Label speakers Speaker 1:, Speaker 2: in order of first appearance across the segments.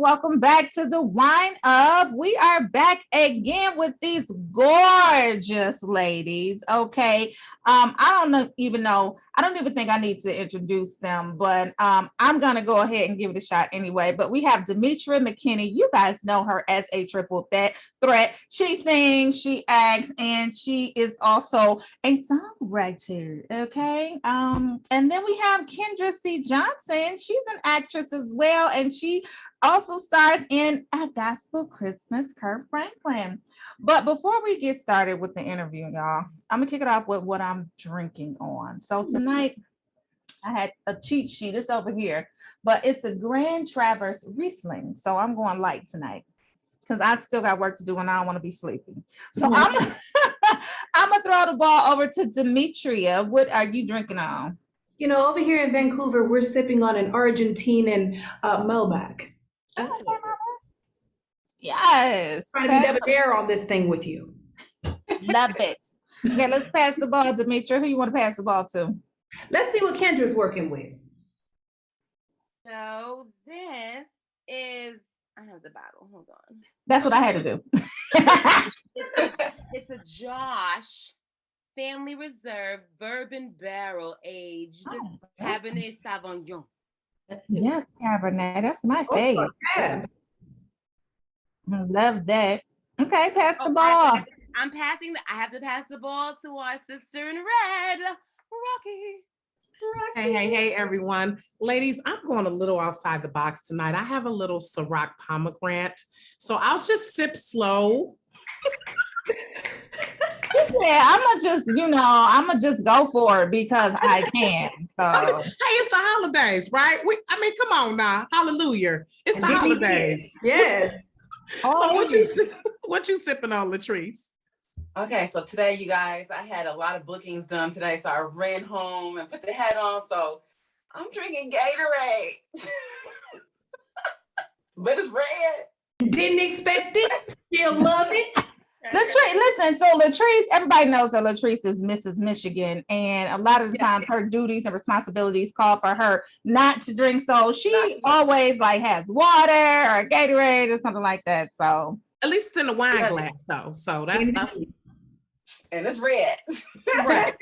Speaker 1: welcome back to the Wine Up. We are back again with these gorgeous ladies. Okay. I don't even think I need to introduce them, but I'm gonna go ahead and give it a shot anyway. But we have Demetria McKinney. You guys know her as a triple threat. She sings, she acts, and she is also a songwriter. Okay. And then we have Kendra C. Johnson. She's an actress as well, and she also stars in A Gospel Christmas, Kirk Franklin. But before we get started with the interview, y'all, I'm gonna kick it off with what I'm drinking on. So tonight I had a cheat sheet. It's over here, but it's a Grand Traverse Riesling. So I'm going light tonight because I still got work to do and I don't want to be sleepy. So I'm gonna throw the ball over to Demetria. What are you drinking on?
Speaker 2: You know, over here in Vancouver, we're sipping on an Argentinian Malbec.
Speaker 1: Oh, yes.
Speaker 2: Trying to be debonair on this thing with you.
Speaker 1: Love it. Okay, let's pass the ball, Demetria. Who you want to pass the ball to?
Speaker 2: Let's see what Kendra's working with.
Speaker 3: So this is, I have the bottle. Hold on.
Speaker 1: That's what I had to do.
Speaker 3: It's a Josh Family Reserve Bourbon Barrel Aged Cabernet Sauvignon.
Speaker 1: Yes, Cabernet. That's my favorite.
Speaker 2: Yeah.
Speaker 1: I love that. Okay, pass the ball.
Speaker 3: I have to pass the ball to our sister in red, Rocky.
Speaker 4: Hey, everyone. Ladies, I'm going a little outside the box tonight. I have a little Ciroc pomegranate, so I'll just sip slow.
Speaker 1: Yeah, I'm gonna just go for it because I can. So
Speaker 4: hey, it's the holidays, right? Come on now. Hallelujah. It's the holidays.
Speaker 2: Yes.
Speaker 4: So what you sipping on, Latrice?
Speaker 5: Okay, so today, you guys, I had a lot of bookings done today, so I ran home and put the hat on. So I'm drinking Gatorade, but it's red.
Speaker 2: Didn't expect it. Still love it.
Speaker 1: Listen, so Latrice, everybody knows that Latrice is Mrs. Michigan, and a lot of the times her duties and responsibilities call for her not to drink. So she always has water or Gatorade or something like that. So
Speaker 4: at least it's in a wine glass, though. So that's
Speaker 5: and it's red.
Speaker 4: Right.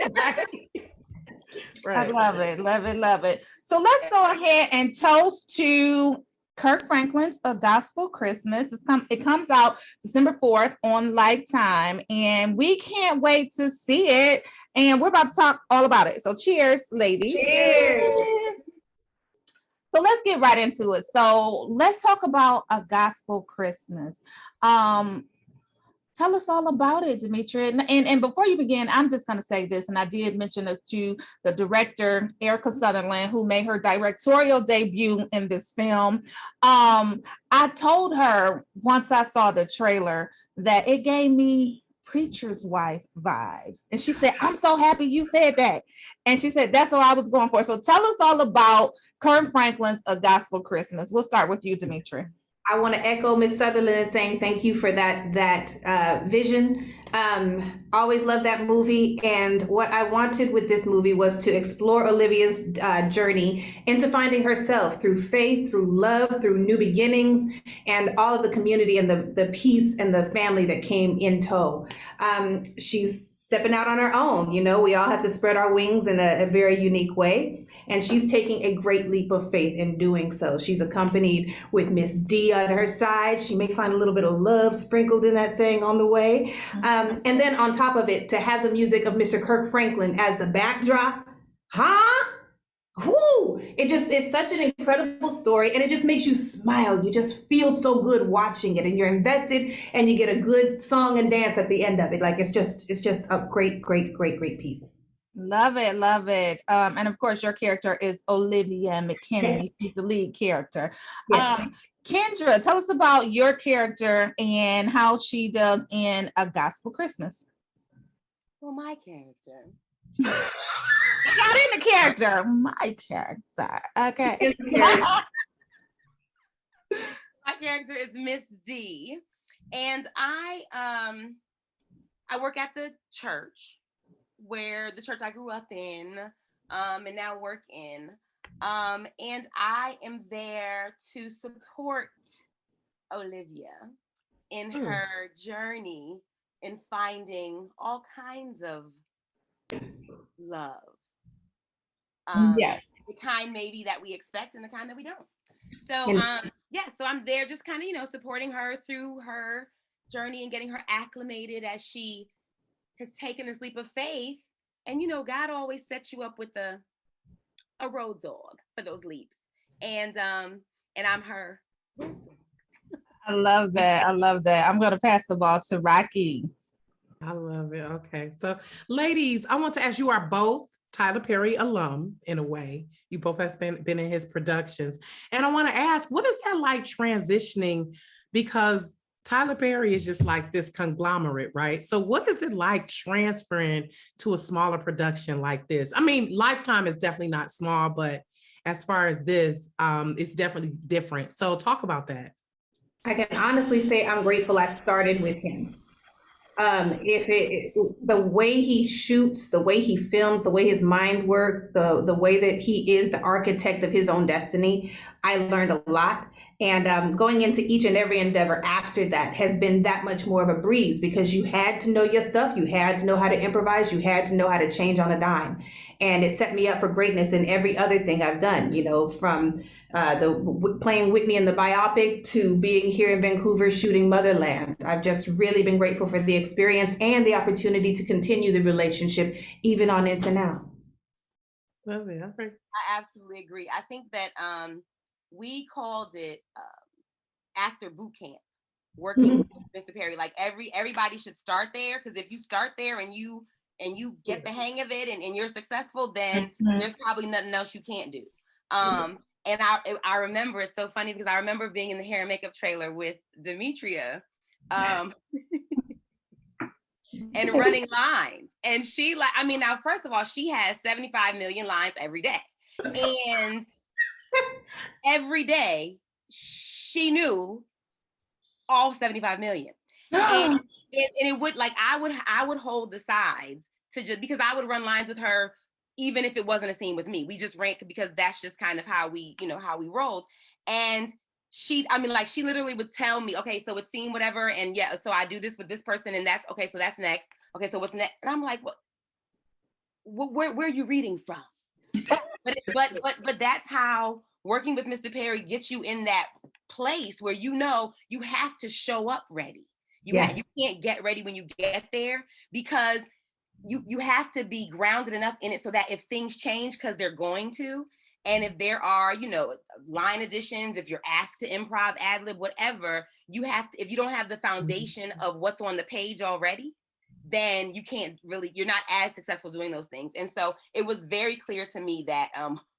Speaker 1: I love it. So let's go ahead and toast to Kirk Franklin's A Gospel Christmas. It comes out December 4th on Lifetime, and we can't wait to see it. And we're about to talk all about it. So cheers, ladies.
Speaker 2: Cheers.
Speaker 1: So let's get right into it. So let's talk about A Gospel Christmas. Tell us all about it, Demetria. And before you begin, I'm just going to say this, and I did mention this to the director, Erica Sutherland, who made her directorial debut in this film. I told her once I saw the trailer that it gave me Preacher's Wife vibes. And she said, I'm so happy you said that. And she said, that's what I was going for. So tell us all about Kirk Franklin's A Gospel Christmas. We'll start with you, Demetria.
Speaker 2: I want to echo Miss Sutherland and saying thank you for that vision. Always loved that movie, and what I wanted with this movie was to explore Olivia's journey into finding herself through faith, through love, through new beginnings, and all of the community and the peace and the family that came in tow. She's stepping out on her own. You know, we all have to spread our wings in a very unique way, and she's taking a great leap of faith in doing so. She's accompanied with Miss D on her side. She may find a little bit of love sprinkled in that thing on the way. And then on top of it, to have the music of Mr. Kirk Franklin as the backdrop, it's such an incredible story, and it just makes you smile. You just feel so good watching it, and you're invested, and you get a good song and dance at the end of it. Like it's just a great piece.
Speaker 1: Love it. And of course, your character is Olivia McKinney. She's the lead character.
Speaker 2: Yes.
Speaker 1: Kendra, tell us about your character and how she does in A Gospel Christmas.
Speaker 3: Well, my character.
Speaker 1: Not in the character. My character. Okay.
Speaker 3: My character is Miss D, and I work at the church I grew up in, and now work in. And I am there to support Olivia in her journey in finding all kinds of love.
Speaker 1: Yes.
Speaker 3: The kind maybe that we expect and the kind that we don't. So so I'm there just kind of, supporting her through her journey and getting her acclimated as she has taken this leap of faith. And God always sets you up with a road dog for those leaps. And I'm her.
Speaker 1: I love that. I'm going to pass the ball to Rocky.
Speaker 4: I love it. Okay. So ladies, I want to ask, you are both Tyler Perry alum in a way. You both have been in his productions. And I want to ask, what is that like transitioning? Because Tyler Perry is just like this conglomerate, right? So what is it like transferring to a smaller production like this? I mean, Lifetime is definitely not small, but as far as this, it's definitely different. So talk about that.
Speaker 2: I can honestly say I'm grateful I started with him. The way he shoots, the way he films, the way his mind works, the way that he is the architect of his own destiny, I learned a lot. And going into each and every endeavor after that has been that much more of a breeze, because you had to know your stuff. You had to know how to improvise. You had to know how to change on a dime. And it set me up for greatness in every other thing I've done, from playing Whitney in the biopic to being here in Vancouver shooting Motherland. I've just really been grateful for the experience and the opportunity to continue the relationship even on into now.
Speaker 4: Love it. Okay.
Speaker 3: I absolutely agree. I think that we called it actor boot camp, working with Mr. Perry. Like everybody should start there, because if you start there and you get the hang of it and you're successful, then there's probably nothing else you can't do. And I remember, it's so funny because I remember being in the hair and makeup trailer with Demetria and running lines. And she now, first of all, she has 75 million lines every day. And every day she knew all 75 million. And it would, I would hold the sides to just, because I would run lines with her even if it wasn't a scene with me. We just ran because that's just kind of how we rolled. And she literally would tell me, okay, so it's scene whatever, and yeah, so I do this with this person, and that's okay, so that's next. Okay, so what's next? And I'm like, where are you reading from? but that's how working with Mr. Perry gets you in that place where you have to show up ready. You can't get ready when you get there, because you have to be grounded enough in it so that if things change, because they're going to, and if there are, line additions, if you're asked to improv, ad lib, whatever, you have to, if you don't have the foundation of what's on the page already, then you can't really, you're not as successful doing those things. And so it was very clear to me that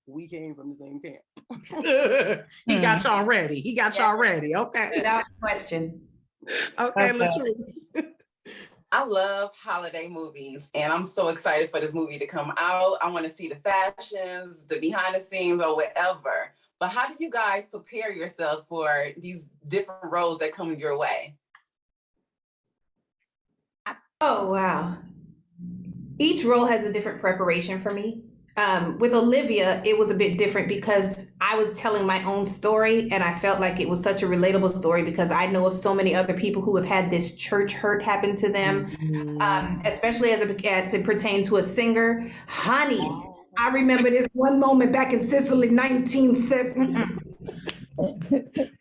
Speaker 3: we came from the same camp.
Speaker 4: He got y'all ready. Y'all ready. Okay.
Speaker 2: Without question.
Speaker 4: Okay, Latrice.
Speaker 5: I love holiday movies, and I'm so excited for this movie to come out. I want to see the fashions, the behind the scenes, or whatever. But how do you guys prepare yourselves for these different roles that come your way?
Speaker 2: Oh, wow. Each role has a different preparation for me. With Olivia, it was a bit different because I was telling my own story, and I felt like it was such a relatable story because I know of so many other people who have had this church hurt happen to them, especially as it pertained to a singer. Honey, I remember this one moment back in Sicily, 1970.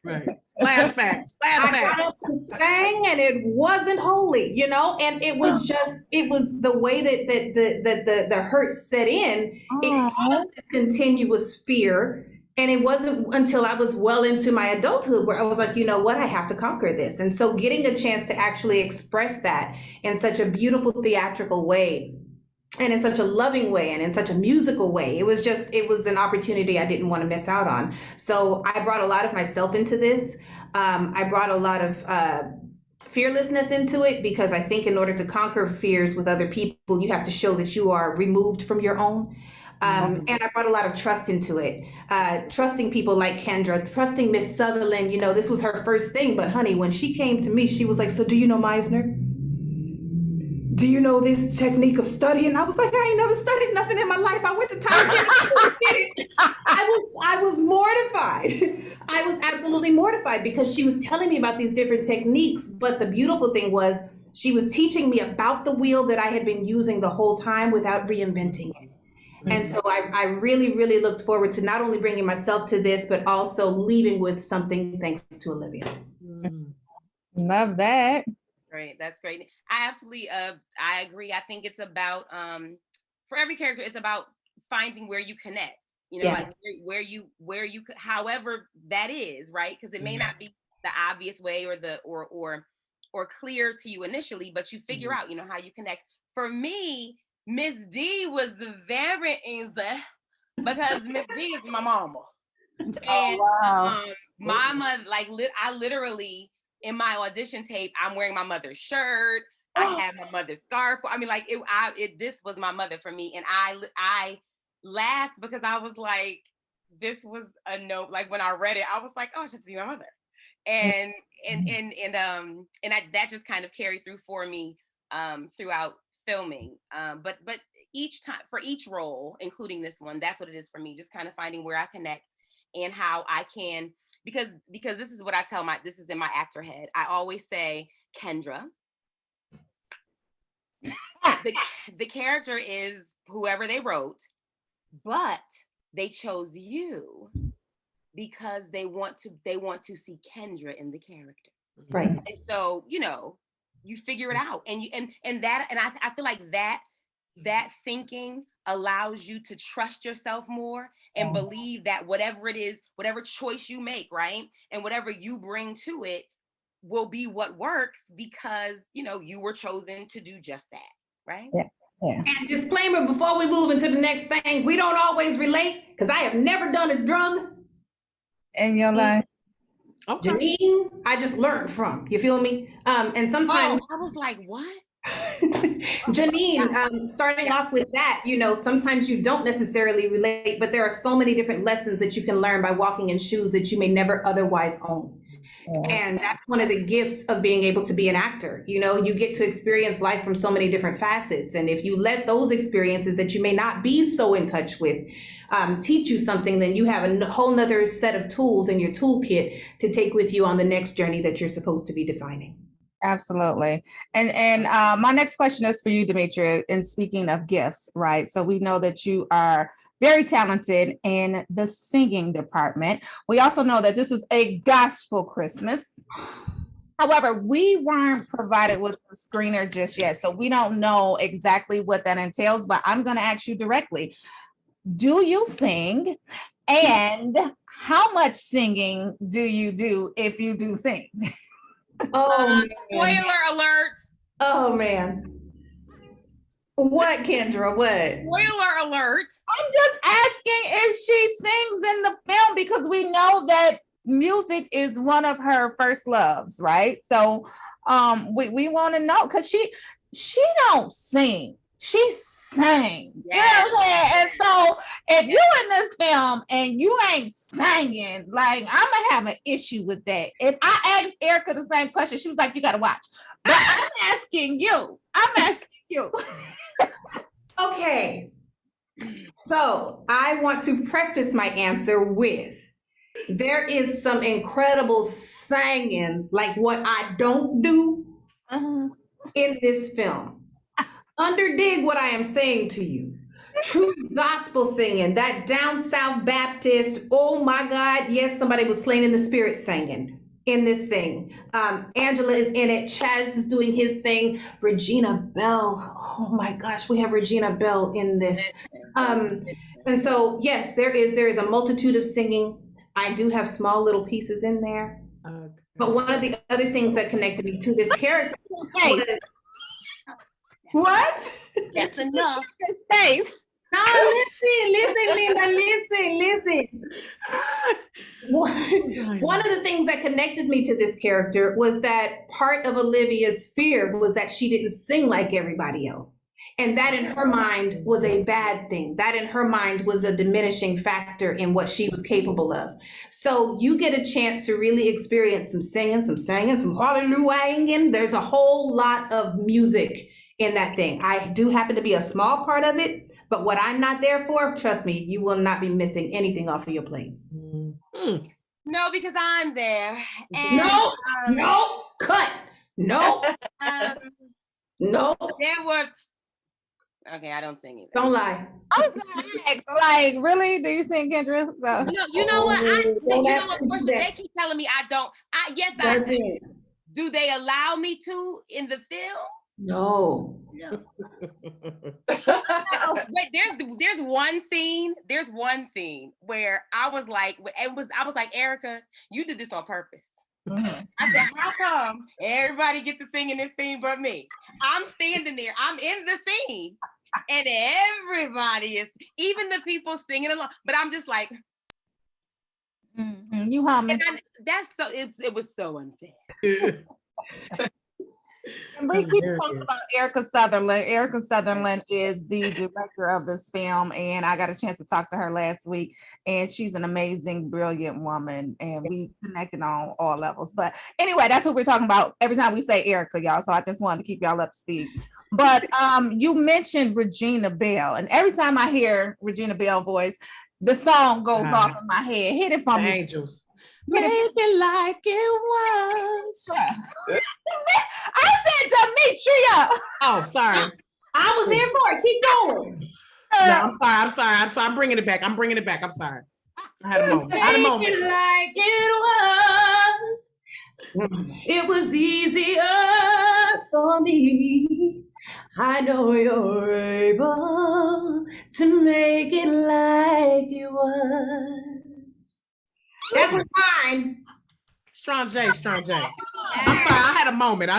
Speaker 4: Right. Flashbacks.
Speaker 2: I got up to sing and it wasn't holy, and it was the way that the hurt set in. It caused a continuous fear. And it wasn't until I was well into my adulthood where I was like, you know what, I have to conquer this. And so getting a chance to actually express that in such a beautiful theatrical way, and in such a loving way, and in such a musical way, it was an opportunity I didn't want to miss out on. So I brought a lot of myself into this. I brought a lot of fearlessness into it, because I think in order to conquer fears with other people, you have to show that you are removed from your own. And I brought a lot of trust into it, trusting people like Kendra, trusting Miss Sutherland. This was her first thing, but honey, when she came to me, she was like, so do you know Meisner? Do you know this technique of studying? I was like, I ain't never studied nothing in my life. I went to Titanic. I was mortified. I was absolutely mortified because she was telling me about these different techniques. But the beautiful thing was she was teaching me about the wheel that I had been using the whole time without reinventing it. And so I really, really looked forward to not only bringing myself to this, but also leaving with something thanks to Olivia.
Speaker 1: Love that.
Speaker 3: Great. That's great. I absolutely, I agree. I think it's about, for every character, it's about finding where you connect, you know, like where you, however that is, right? Because it may not be the obvious way or clear to you initially, but you figure out, you know, how you connect. For me, Miss D was very easy because Miss D is my mama. And my mother, like, I literally, in my audition tape, I'm wearing my mother's shirt. I have my mother's scarf. I mean, like, this was my mother for me. And I laughed because I was like, this was a note. Like, when I read it, I was like, oh, it should be my mother. And that just kind of carried through for me throughout filming. But each time, for each role, including this one, that's what it is for me. Just kind of finding where I connect and how I can, because this is what I tell this is in my actor head. I always say, Kendra, the character is whoever they wrote, but they chose you because they want to see Kendra in the character.
Speaker 2: Right.
Speaker 3: And so, you know, you figure it out, and I feel like that thinking allows you to trust yourself more and believe that whatever it is, whatever choice you make, right, and whatever you bring to it will be what works because, you know, you were chosen to do just that, right?
Speaker 1: Yeah.
Speaker 2: And disclaimer before we move into the next thing, we don't always relate because I have never done a drug
Speaker 1: in your life.
Speaker 2: Okay. Janine, I just learned from, you feel me? And sometimes
Speaker 3: I was like, what?
Speaker 2: Janine, starting off with that, you know, sometimes you don't necessarily relate, but there are so many different lessons that you can learn by walking in shoes that you may never otherwise own. And that's one of the gifts of being able to be an actor. You know, you get to experience life from so many different facets. And if you let those experiences that you may not be so in touch with teach you something, then you have a whole nother set of tools in your toolkit to take with you on the next journey that you're supposed to be defining.
Speaker 1: Absolutely. And my next question is for you, Demetria. And speaking of gifts, right? So we know that you are very talented in the singing department. We also know that this is a gospel Christmas. However, we weren't provided with the screener just yet, so we don't know exactly what that entails, but I'm going to ask you directly. Do you sing? And how much singing do you do if you do sing?
Speaker 2: Oh,
Speaker 3: spoiler alert.
Speaker 2: Oh, man. What, Kendra? What?
Speaker 3: Spoiler alert.
Speaker 1: I'm just asking if she sings in the film because we know that music is one of her first loves, right? So we want to know because she don't sing. She sang. Yes. You know what I'm saying? And so if you're in this film and you ain't singing, like, I'm gonna have an issue with that. If I asked Erica the same question, she was like, you gotta watch. But I'm asking you.
Speaker 2: Okay. So I want to preface my answer with, there is some incredible singing, like what I don't do in this film. Underdig what I am saying to you. True gospel singing, that down South Baptist, oh my God, yes, somebody was slain in the spirit singing in this thing. Angela is in it. Chaz is doing his thing. Regina Bell, oh my gosh, we have Regina Bell in this. And so, yes, there is a multitude of singing. I do have small little pieces in there. Okay. But one of the other things that connected me to this character was, what?
Speaker 3: That's enough.
Speaker 1: Space.
Speaker 2: No, listen, Linda, listen. One of the things that connected me to this character was that part of Olivia's fear was that she didn't sing like everybody else. And that in her mind was a bad thing. That in her mind was a diminishing factor in what she was capable of. So you get a chance to really experience some singing, some hallelujah. There's a whole lot of music in that thing. I do happen to be a small part of it, but what I'm not there for, trust me, you will not be missing anything off of your plate.
Speaker 3: No, No, because I'm there. And,
Speaker 2: No, cut. No, no.
Speaker 3: There were. Okay, I don't sing either.
Speaker 2: Don't lie.
Speaker 1: I was gonna ask, like, really? Do you sing, Kendra? So
Speaker 3: You know what? You
Speaker 2: Don't
Speaker 3: know
Speaker 2: ask
Speaker 3: what?
Speaker 2: me
Speaker 3: Portia,
Speaker 2: that.
Speaker 3: they keep telling me I don't. Yes, I
Speaker 2: That's
Speaker 3: do.
Speaker 2: it.
Speaker 3: Do they allow me to in the film?
Speaker 2: No.
Speaker 3: No. Wait, there's one scene. There's one scene where I was like, Erica, you did this on purpose. I said, how come everybody gets to sing in this scene but me? I'm standing there, I'm in the scene, and everybody is, even the people singing along, but I'm just like,
Speaker 1: you humming.
Speaker 3: It was so unfair.
Speaker 1: And we keep talking about Erica Sutherland. Erica Sutherland is the director of this film, and I got a chance to talk to her last week. And she's an amazing, brilliant woman, and we connected on all levels. But anyway, that's what we're talking about every time we say Erica, y'all. So I just wanted to keep y'all up to speed. But you mentioned Regina Belle, and every time I hear Regina Belle voice, the song goes off in my head. Hit it for me.
Speaker 4: Angels. Make it like it was.
Speaker 1: I said Demetria.
Speaker 4: Oh, sorry.
Speaker 2: I was here for it. Keep going.
Speaker 4: No, I'm sorry. I'm bringing it back. I'm sorry. I had a moment.
Speaker 2: Make it like it was. It was easier for me. I know you're able to make it like it was. That's mine.
Speaker 4: Strong J. I'm sorry. I had a moment. I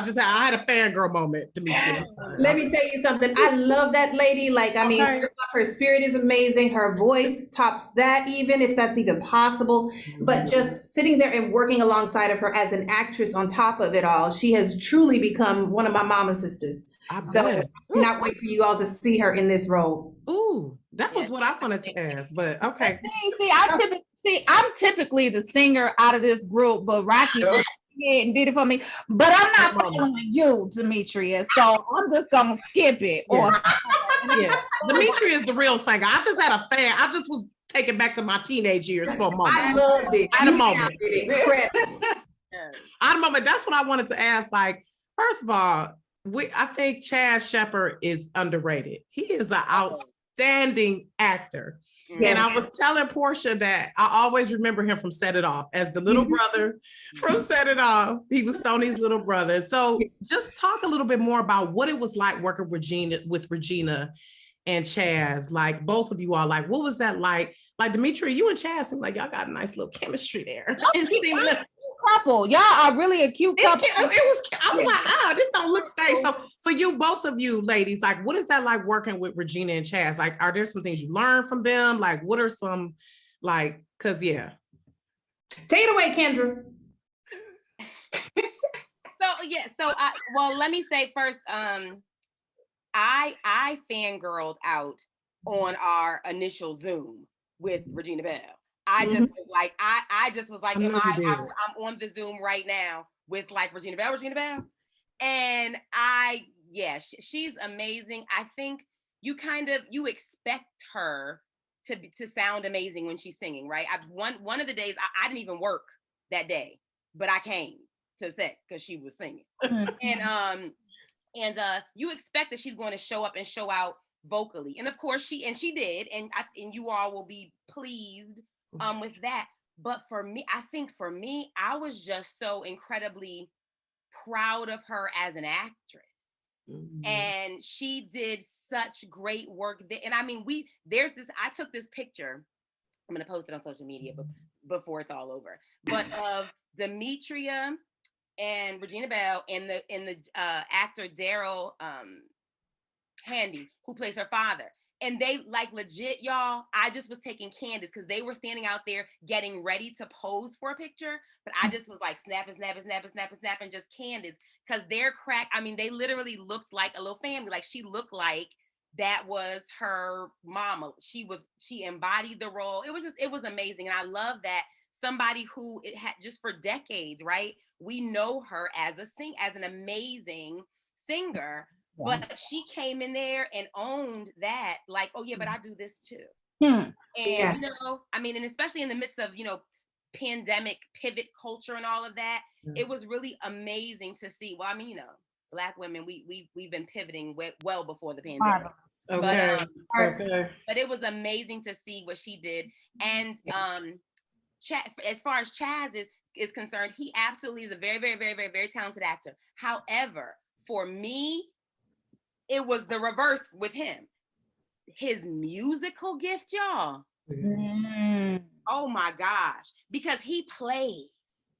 Speaker 4: had a fangirl moment, Demetria.
Speaker 2: Let me tell you something. I love that lady. Like, I mean, her spirit is amazing. Her voice tops that, even if that's even possible. But just sitting there and working alongside of her as an actress on top of it all, she has truly become one of my mama's sisters. So I cannot wait for you all to see her in this role.
Speaker 4: Ooh, that was what I wanted to ask, but okay.
Speaker 1: I'm typically the singer out of this group, but Rocky and did it for me. But I'm not following you, Demetria, so I'm just gonna skip it.
Speaker 4: Yeah. Demetria is the real singer. I just had a fan. I just was taken back to my teenage years for a moment.
Speaker 2: I loved it.
Speaker 4: I had a moment.
Speaker 2: Incredible.
Speaker 4: I had a moment. That's what I wanted to ask. Like, first of all, I think Chaz Shepard is underrated. He is an outstanding actor. Yes. And I was telling Portia that I always remember him from Set It Off as the little brother from Set It Off. He was Stoney's little brother. So just talk a little bit more about what it was like working with Regina and Chaz. Like both of you all, like what was that like? Like Demetria, you and Chaz seem like y'all got a nice little chemistry there.
Speaker 1: Couple, y'all are really a cute couple.
Speaker 4: I was like, this don't look staged. So for you, both of you ladies, like what is that like working with Regina and Chaz? Like, are there some things you learned from them? Like, what are some like, cause
Speaker 2: take it away, Kendra.
Speaker 3: Well, let me say first, I fangirled out on our initial Zoom with Regina Belle. I just was like, I just was like, I'm on the Zoom right now with like Regina Belle. And she's amazing. I think you expect her to sound amazing when she's singing, right? One of the days I didn't even work that day, but I came to set because she was singing. And you expect that she's going to show up and show out vocally. And of course she did, and you all will be pleased with that. But for me, I was just so incredibly proud of her as an actress. And she did such great work there. And I mean, I took this picture, I'm gonna post it on social media before it's all over, but of Demetria and Regina Belle and the actor Daryl Handy, who plays her father. And they like legit, y'all, I just was taking candids because they were standing out there getting ready to pose for a picture. But I just was like snapping just candids because they literally looked like a little family. Like she looked like that was her mama. She embodied the role. It was amazing. And I love that somebody who it had just for decades, right? We know her as an amazing singer. But she came in there and owned that, like, oh yeah, but I do this too. And and especially in the midst of pandemic pivot culture and all of that, it was really amazing to see. Well, I mean, Black women, we've been pivoting well before the pandemic.
Speaker 4: Okay.
Speaker 3: But it was amazing to see what she did. And as far as Chaz is concerned, he absolutely is a very, very, very, very, very talented actor. However, for me, it was the reverse with him. His musical gift, y'all. Oh my gosh. Because he plays.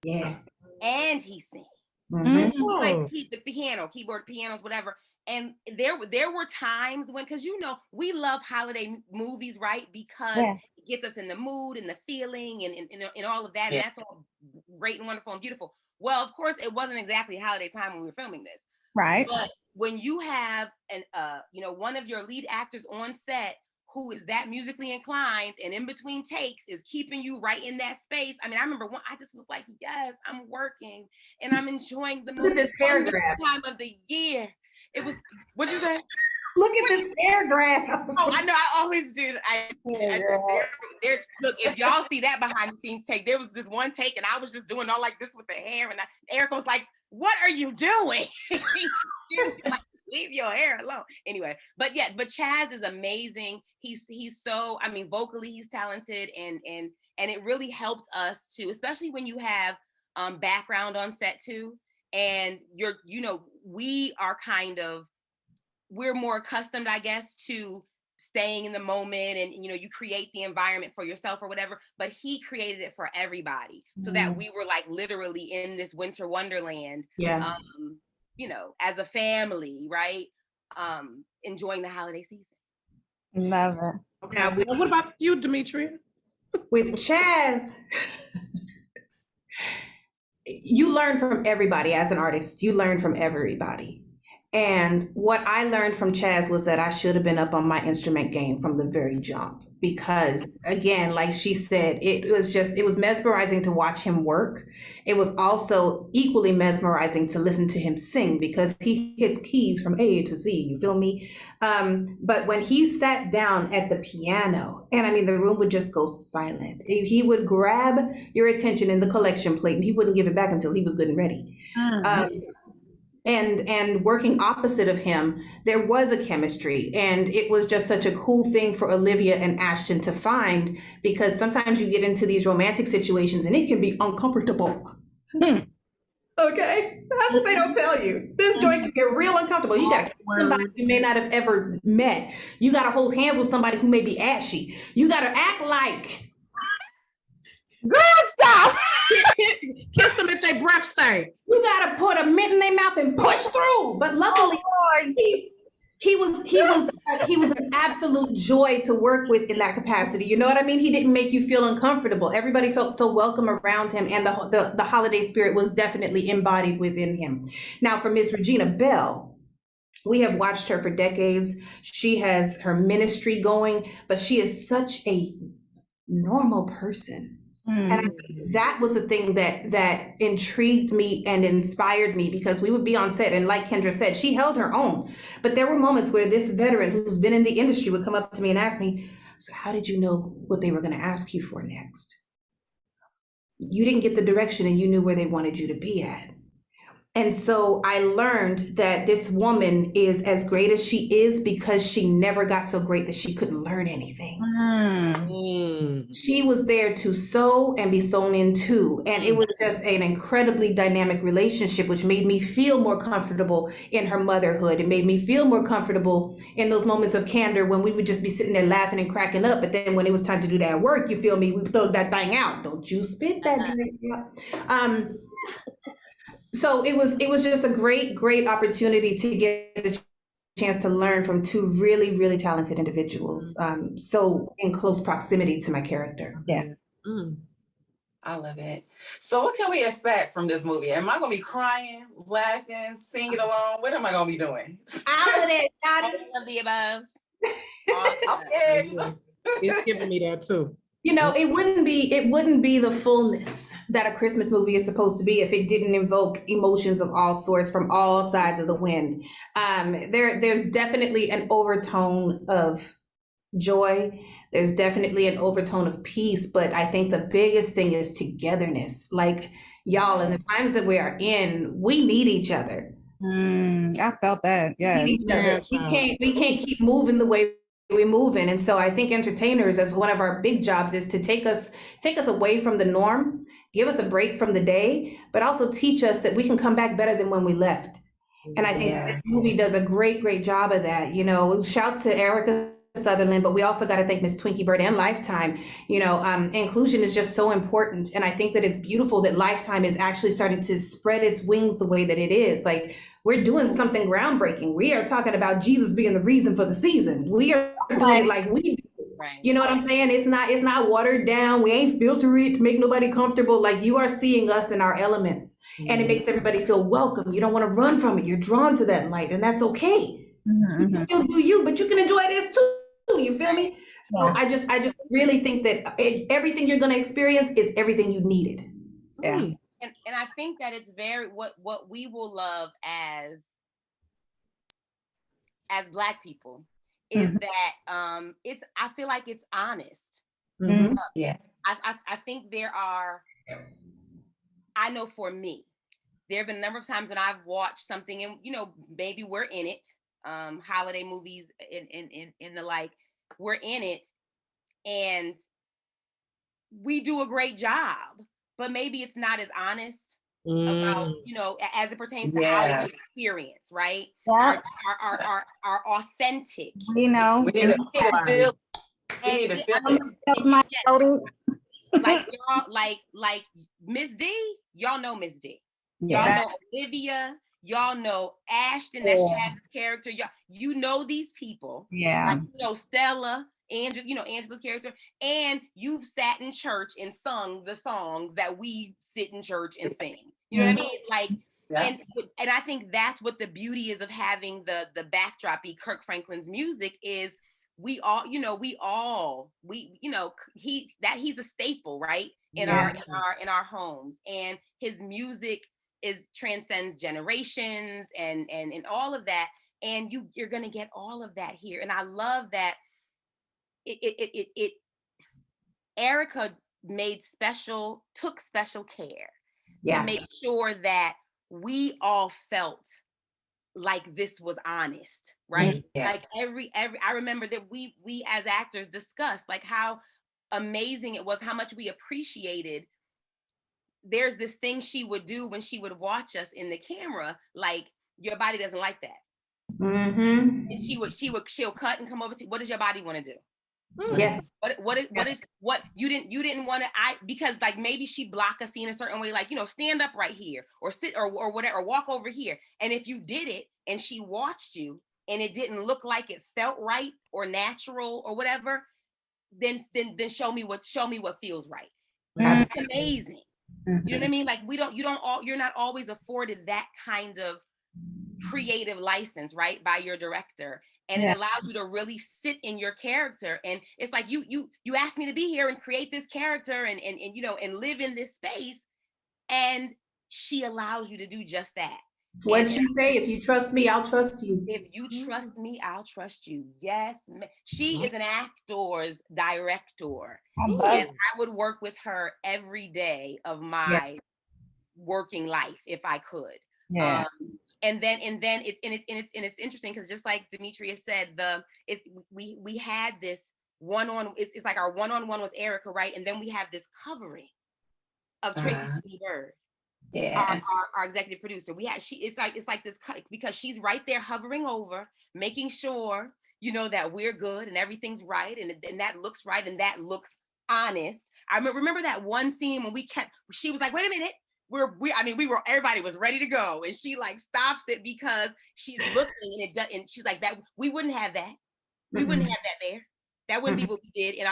Speaker 2: Yeah.
Speaker 3: And he sings.
Speaker 2: Mm-hmm.
Speaker 3: He the piano, keyboard, pianos, whatever. And there were times when, because we love holiday movies, right? Because it gets us in the mood and the feeling and all of that. And that's all great and wonderful and beautiful. Well, of course, it wasn't exactly holiday time when we were filming this.
Speaker 1: Right.
Speaker 3: But when you have one of your lead actors on set who is that musically inclined and in between takes is keeping you right in that space. I mean, I remember I just was like, yes, I'm working and I'm enjoying the most time of the year. It was, what'd you say?
Speaker 2: Look at this paragraph.
Speaker 3: Oh, I know, I always do. Look, if y'all see that behind the scenes take, there was this one take and I was just doing all like this with the hair and Erica was like, what are you doing? Like, leave your hair alone. Anyway, but Chaz is amazing. He's so, I mean, vocally he's talented and it really helped us too, especially when you have background on set too. And we're more accustomed, I guess, to staying in the moment and you create the environment for yourself or whatever, but he created it for everybody so that we were like literally in this winter wonderland.
Speaker 2: Yeah.
Speaker 3: As a family, right? Enjoying the holiday season.
Speaker 1: Love it.
Speaker 4: Okay. Now, what about you, Demetria?
Speaker 2: With Chaz, you learn from everybody as an artist. You learn from everybody. And what I learned from Chaz was that I should have been up on my instrument game from the very jump. Because again, like she said, it was mesmerizing to watch him work. It was also equally mesmerizing to listen to him sing because he hits keys from A to Z, you feel me? But when he sat down at the piano, and I mean, the room would just go silent. He would grab your attention in the collection plate and he wouldn't give it back until he was good and ready. And working opposite of him, there was a chemistry, and it was just such a cool thing for Olivia and Ashton to find, because sometimes you get into these romantic situations and it can be uncomfortable. Okay, that's what they don't tell you. This joint can get real uncomfortable. You got somebody you may not have ever met. You got to hold hands with somebody who may be ashy. You got to act like.
Speaker 1: Girl, stop.
Speaker 2: Kiss them if they breath stink. You gotta put a mint in their mouth and push through. But luckily, he was an absolute joy to work with in that capacity. You know what I mean? He didn't make you feel uncomfortable. Everybody felt so welcome around him, and the holiday spirit was definitely embodied within him. Now, for Ms. Regina Bell, we have watched her for decades. She has her ministry going, but she is such a normal person. And I think that was the thing that intrigued me and inspired me, because we would be on set and like Kendra said, she held her own. But there were moments where this veteran who's been in the industry would come up to me and ask me, so how did you know what they were going to ask you for next? You didn't get the direction and you knew where they wanted you to be at. And so I learned that this woman is as great as she is because she never got so great that she couldn't learn anything. She was there to sow and be sown into. And it was just an incredibly dynamic relationship, which made me feel more comfortable in her motherhood. It made me feel more comfortable in those moments of candor when we would just be sitting there laughing and cracking up. But then when it was time to do that work, you feel me, we throw that thing out. Don't you spit that drink out. So it was just a great opportunity to get a chance to learn from two really, really talented individuals. So in close proximity to my character.
Speaker 1: Yeah.
Speaker 5: I love it. So what can we expect from this movie? Am I going to be crying, laughing, singing along? What am I going to be doing?
Speaker 2: All of it.
Speaker 3: All of the above.
Speaker 5: I'm scared.
Speaker 4: It's giving me that too.
Speaker 2: You know, it wouldn't be the fullness that a Christmas movie is supposed to be if it didn't invoke emotions of all sorts from all sides of the wind. There's definitely an overtone of joy. There's definitely an overtone of peace, but I think the biggest thing is togetherness. Like, y'all, in the times that we are in, we need each other.
Speaker 1: I felt that.
Speaker 2: We need
Speaker 1: Yes.
Speaker 2: each other. We can't keep moving the way we're moving. And so I think entertainers, as one of our big jobs, is to take us away from the norm, give us a break from the day, but also teach us that we can come back better than when we left. And I think this movie does a great, great job of that. You know, shouts to Erica Sutherland, but we also got to thank Miss Twinkie Bird and Lifetime. You know, inclusion is just so important. And I think that it's beautiful that Lifetime is actually starting to spread its wings the way that it is. Like, we're doing something groundbreaking. We are talking about Jesus being the reason for the season. We are doing it like we do.
Speaker 3: Right.
Speaker 2: You know what I'm saying? It's not watered down. We ain't filter it to make nobody comfortable. Like, you are seeing us in our elements, and it makes everybody feel welcome. You don't want to run from it. You're drawn to that light, and that's okay. You can still do you, but you can enjoy this too. You feel me? So I just really think that everything you're going to experience is everything you needed.
Speaker 1: Yeah.
Speaker 3: And I think that it's very what we will love as Black people is that it's, I feel like it's honest.
Speaker 5: Yeah.
Speaker 3: I think there are, I know for me, there have been a number of times when I've watched something and, you know, maybe we're in it, holiday movies in the like, we're in it and we do a great job, but maybe it's not as honest about, you know, as it pertains to our experience, right?
Speaker 1: Yeah.
Speaker 3: Our authentic.
Speaker 1: You know,
Speaker 5: We need to feel. We need to feel it.
Speaker 3: Like y'all, like Miss D, y'all know Miss D. Y'all know Olivia. Y'all know Ashton, that's Chaz's character. You know these people.
Speaker 1: Yeah.
Speaker 3: Like, you know Stella, Angela, you know Angela's character, and you've sat in church and sung the songs that we sit in church and sing. You know what I mean? Like, and I think that's what the beauty is of having the backdrop be Kirk Franklin's music is. We all, you know, you know, he's a staple, right? In our homes, and his music transcends generations and all of that, and you're gonna get all of that here. And I love that Erica took special care to make sure that we all felt like this was honest, right? Like every I remember that we as actors discussed like how amazing it was, how much we appreciated. There's this thing she would do when she would watch us in the camera, like, your body doesn't like that. And she'll cut and come over to, what does your body want to do? What you didn't want to, because like maybe she block a scene a certain way, like, you know, stand up right here or sit or whatever, or walk over here. And if you did it and she watched you and it didn't look like it felt right or natural or whatever, then show me what feels right. That's amazing. You know what I mean? Like, you're not always afforded that kind of creative license, right, by your director. And it allows you to really sit in your character. And it's like, you asked me to be here and create this character and you know, and live in this space. And she allows you to do just that.
Speaker 2: What you say, if you trust me, I'll trust you.
Speaker 3: If you trust me, I'll trust you. Yes. She is an actor's director. And I would work with her every day of my working life if I could. And then it's interesting because just like Demetria said, we had this one-on, it's like our one-on-one with Erica, right? And then we have this covering of Tracy Bird. Our executive producer. It's like this cut, because she's right there hovering over, making sure, you know, that we're good and everything's right and that looks right and that looks honest. I remember that one scene when she was like, wait a minute, everybody was ready to go, and she like stops it because she's looking and she's like, that we wouldn't have that. We wouldn't have that there. That wouldn't be what we did in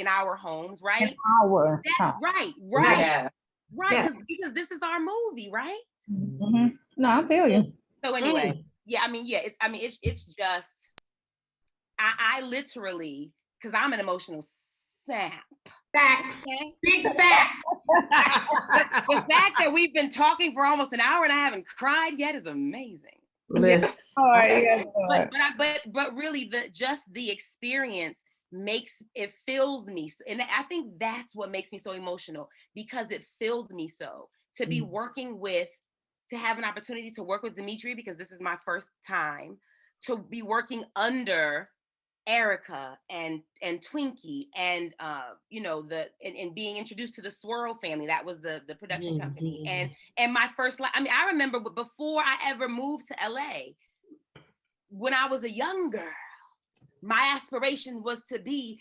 Speaker 3: our homes, right? Right. Yeah. Right, because this is our movie, right?
Speaker 1: No, I feel you.
Speaker 3: So anyway, it's just, I literally, because I'm an emotional sap.
Speaker 2: Facts, big facts.
Speaker 3: The fact that we've been talking for almost an hour and I haven't cried yet is amazing.
Speaker 2: Listen.
Speaker 3: But really, the experience fills me. And I think that's what makes me so emotional, because it filled me so to be to have an opportunity to work with Demetria, because this is my first time to be working under Erica and Twinkie and and being introduced to the Swirl family. That was the production company. And my first I remember before I ever moved to LA, when I was a young girl, my aspiration was to be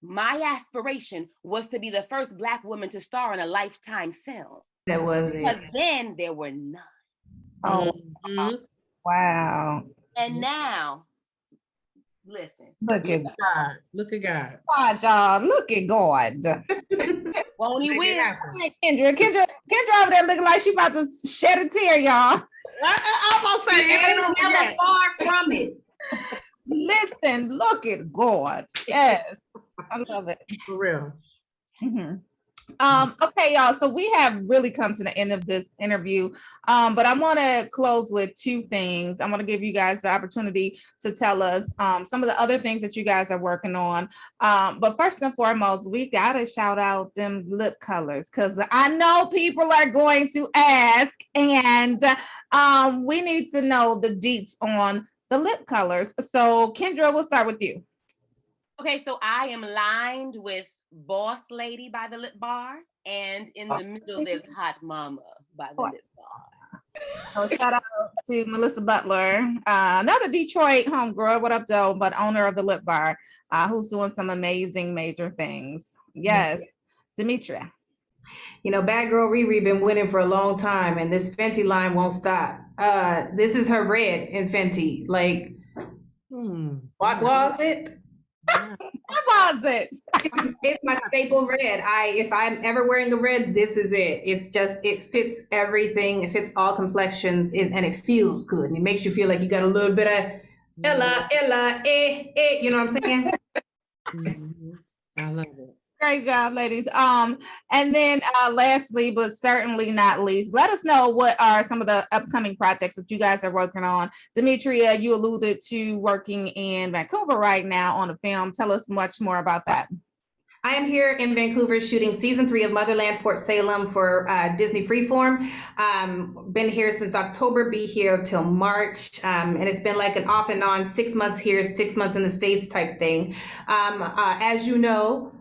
Speaker 3: my aspiration was to be the first Black woman to star in a Lifetime film.
Speaker 2: That was it.
Speaker 3: But then there were none.
Speaker 1: Oh, wow.
Speaker 3: And now, listen.
Speaker 1: Look at
Speaker 4: God. Look at God.
Speaker 1: God, y'all. Look at God.
Speaker 3: Won't he win?
Speaker 1: Kendra over there looking like she about to shed a tear, y'all.
Speaker 4: I'm gonna say it ain't over
Speaker 2: Never
Speaker 4: yet.
Speaker 2: far from it.
Speaker 1: Listen, look at God. Yes, I love it.
Speaker 4: For real.
Speaker 1: Okay, y'all. So we have really come to the end of this interview. But I want to close with two things. I want to give you guys the opportunity to tell us some of the other things that you guys are working on. But first and foremost, we gotta shout out them lip colors, because I know people are going to ask, and we need to know the deets on the lip colors. So Kendra, we'll start with you.
Speaker 3: Okay, so I am lined with Boss Lady by the Lip Bar, and in the middle there's Hot Mama by the Lip Bar.
Speaker 1: So shout out to Melissa Butler, another Detroit homegirl, what up though, but owner of the Lip Bar, who's doing some amazing major things. Yes, Demetria.
Speaker 2: You know, Bad Girl Riri been winning for a long time, and this Fenty line won't stop. This is her red in Fenty. Like, what was it?
Speaker 1: What was it?
Speaker 2: It's my staple red. If I'm ever wearing a red, this is it. It's just, it fits everything. It fits all complexions, and it feels good. And it makes you feel like you got a little bit of Ella, you know what I'm saying?
Speaker 4: I love it.
Speaker 1: Great job, ladies. And then lastly, but certainly not least, let us know what are some of the upcoming projects that you guys are working on. Demetria, you alluded to working in Vancouver right now on a film. Tell us much more about that.
Speaker 2: I am here in Vancouver shooting season 3 of Motherland Fort Salem for Disney Freeform. Been here since October, be here till March. And it's been like an off and on 6 months here, 6 months in the States type thing. As you know,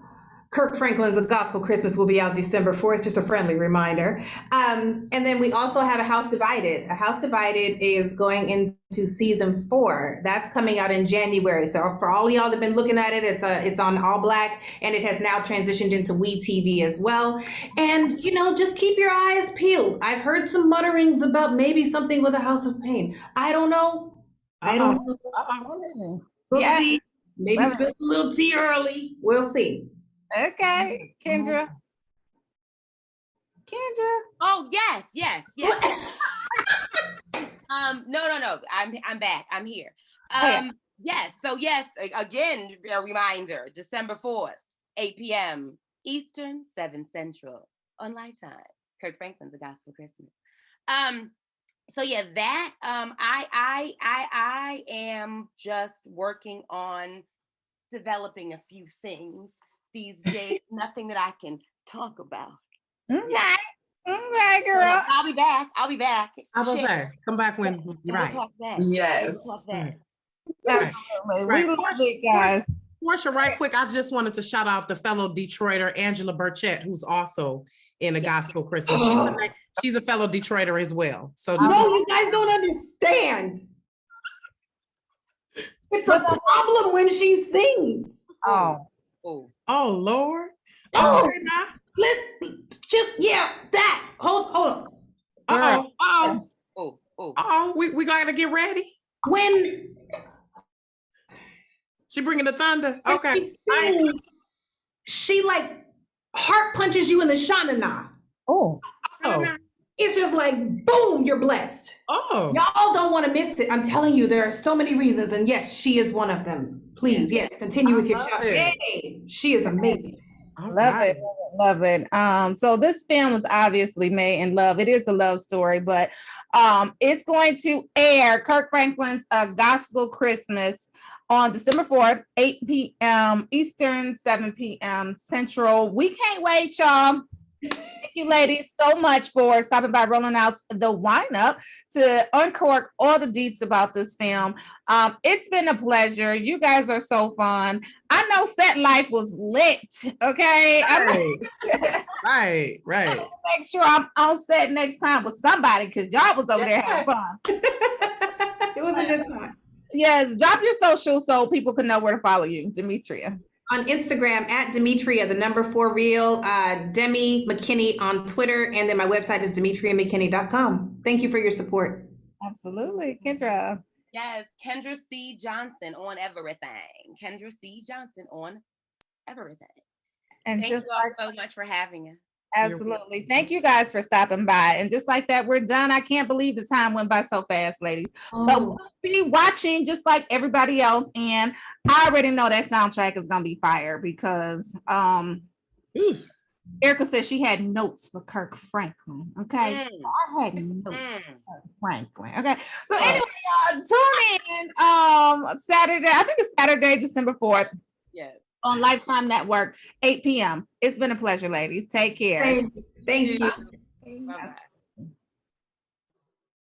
Speaker 2: Kirk Franklin's A Gospel Christmas will be out December 4th, just a friendly reminder. And then we also have A House Divided. A House Divided is going into season 4. That's coming out in January. So for all of y'all that have been looking at it, it's on All Black, and it has now transitioned into WeTV as well. And, you know, just keep your eyes peeled. I've heard some mutterings about maybe something with A House of Pain. I don't know. We'll see. Maybe spill a little tea early. We'll see.
Speaker 1: Okay, Kendra.
Speaker 3: Oh, yes. No. I'm back. I'm here. Yes. So yes, again, a reminder, December 4th, 8 p.m. Eastern, 7 Central on Lifetime. Kirk Franklin's A Gospel Christmas. So yeah, that I am just working on developing a few things these days. Nothing that I can talk about.
Speaker 1: Okay, girl.
Speaker 3: I'll be back.
Speaker 4: I was there. Come back when you're right.
Speaker 3: Talk back.
Speaker 5: Yes.
Speaker 3: Talk back.
Speaker 1: Absolutely.
Speaker 4: Right.
Speaker 1: We love it, guys.
Speaker 4: Portia, right quick, I just wanted to shout out the fellow Detroiter, Angela Burchett, who's also in A Gospel Christmas. She's a fellow Detroiter as well. So just
Speaker 2: No, you guys don't understand. It's a problem when she sings.
Speaker 1: Oh,
Speaker 4: Lord.
Speaker 2: Oh,
Speaker 4: Okay, now.
Speaker 2: That. Hold on.
Speaker 4: We gotta get ready.
Speaker 2: When
Speaker 4: She bringing the thunder. Okay.
Speaker 2: she like heart punches you in the shanana.
Speaker 1: oh,
Speaker 2: It's just like, boom, you're blessed.
Speaker 4: Oh.
Speaker 2: Y'all don't want to miss it. I'm telling you, there are so many reasons. And yes, she is one of them. Please, yes, continue with your shout. Yay, she is amazing.
Speaker 1: Love it. So this film was obviously made in love. It is a love story, but it's going to air Kirk Franklin's A Gospel Christmas on December 4th, 8 p.m. Eastern, 7 p.m. Central. We can't wait, y'all. Thank you, ladies, so much for stopping by, rolling out the lineup to uncork all the deets about this film. It's been a pleasure. You guys are so fun. I know set life was lit. Okay,
Speaker 4: Right.
Speaker 1: make sure I'm on set next time with somebody because y'all was over there having fun.
Speaker 2: It was a good time.
Speaker 1: Yes, drop your socials so people can know where to follow you, Demetria.
Speaker 2: On Instagram at Demetria, the number 4 real, Demi McKinney on Twitter, and then my website is demetriamckinney.com. Thank you for your support.
Speaker 1: Absolutely. Kendra.
Speaker 3: Yes, Kendra C. Johnson on everything. Kendra C. Johnson on everything.
Speaker 1: And
Speaker 3: Thank
Speaker 1: just
Speaker 3: you all so much for having us.
Speaker 1: absolutely. Thank you guys for stopping by. And just like that, we're done. I can't believe the time went by so fast, ladies. But we'll be watching just like everybody else. And I already know that soundtrack is gonna be fire because Erica said she had notes for Kirk Franklin. Okay. I had notes for Kirk Franklin. Okay. So anyway, tune in Saturday. I think it's Saturday, December 4th.
Speaker 3: Yes.
Speaker 1: On Lifetime Network, 8 p.m. It's been a pleasure, ladies. Take care.
Speaker 2: Thank you.
Speaker 3: Bye-bye.